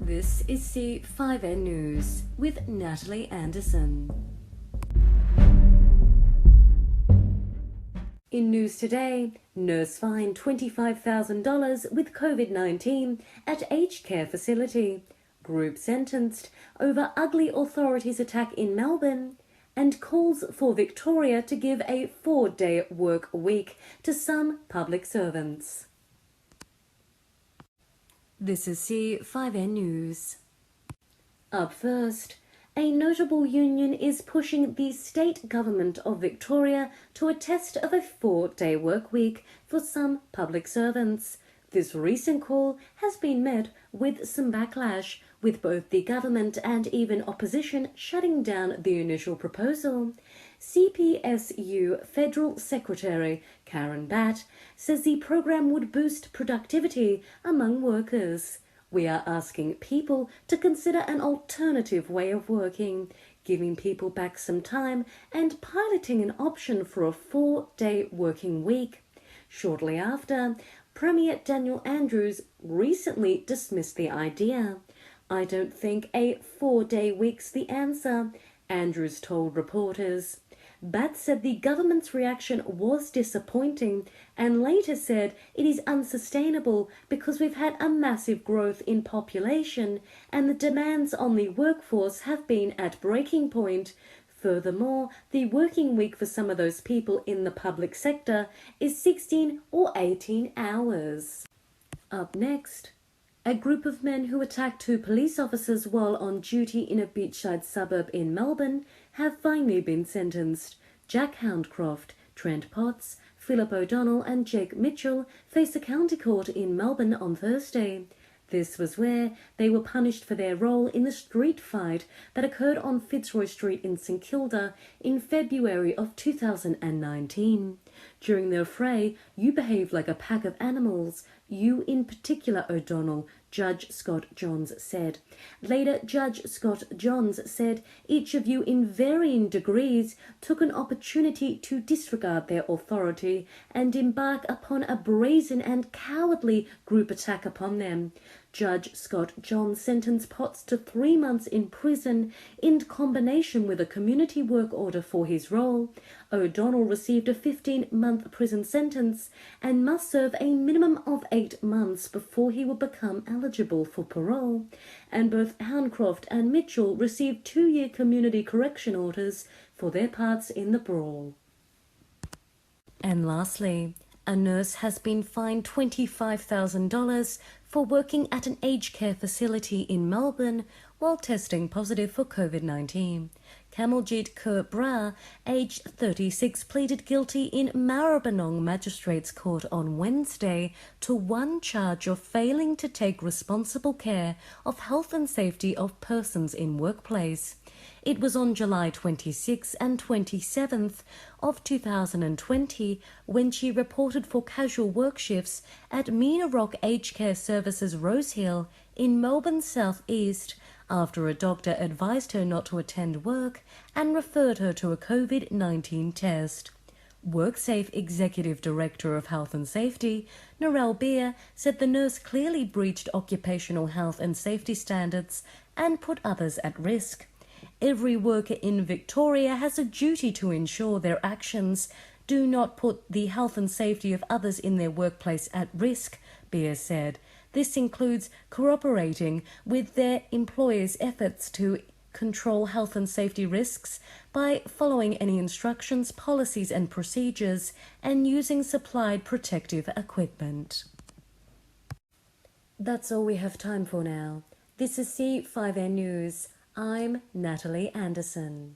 This is C5N News with Natalie Anderson. In news today, nurse fined $25,000 with COVID-19 at aged care facility. Group sentenced over ugly authorities attack in Melbourne. And calls for Victoria to give a 4-day work week to some public servants. This is C5N News. Up first, a notable union is pushing the state government of Victoria to a test of a 4-day work week for some public servants. This recent call has been met with some backlash, with both the government and even opposition shutting down the initial proposal. CPSU Federal Secretary Karen Batt says the program would boost productivity among workers. We are asking people to consider an alternative way of working, giving people back some time and piloting an option for a 4-day working week. Shortly after, Premier Daniel Andrews recently dismissed the idea. I don't think a 4-day week's the answer, Andrews told reporters. Batt said the government's reaction was disappointing and later said it is unsustainable because we've had a massive growth in population and the demands on the workforce have been at breaking point. Furthermore, the working week for some of those people in the public sector is 16 or 18 hours. Up next, a group of men who attacked 2 police officers while on duty in a beachside suburb in Melbourne have finally been sentenced. Jack Houndcroft, Trent Potts, Philip O'Donnell and Jake Mitchell faced a county court in Melbourne on Thursday. This was where they were punished for their role in the street fight that occurred on Fitzroy Street in St Kilda in February of 2019. During the fray, you behaved like a pack of animals. You in particular, O'Donnell, Judge Scott Johns said. Later, Judge Scott Johns said each of you in varying degrees took an opportunity to disregard their authority and embark upon a brazen and cowardly group attack upon them. Judge Scott Johns sentenced Potts to 3 months in prison in combination with a community work order for his role. O'Donnell received a 15-month prison sentence and must serve a minimum of 8 months before he will become eligible for parole. And both Houndcroft and Mitchell received 2-year community correction orders for their parts in the brawl. And lastly, a nurse has been fined $25,000 for working at an aged care facility in Melbourne while testing positive for COVID-19. Kamaljit Kaur Bra, aged 36, pleaded guilty in Maribyrnong Magistrates Court on Wednesday to 1 charge of failing to take responsible care of health and safety of persons in workplace. It was on July 26th and 27th of 2020 when she reported for casual work shifts at Mina Rock Aged Care Services Rosehill in Melbourne's southeast after a doctor advised her not to attend work and referred her to a COVID-19 test. WorkSafe Executive Director of Health and Safety, Narelle Beer, said the nurse clearly breached occupational health and safety standards and put others at risk. Every worker in Victoria has a duty to ensure their actions do not put the health and safety of others in their workplace at risk, Beer said. This includes cooperating with their employers' efforts to control health and safety risks by following any instructions, policies and procedures and using supplied protective equipment. That's all we have time for now. This is C5N News. I'm Natalie Anderson.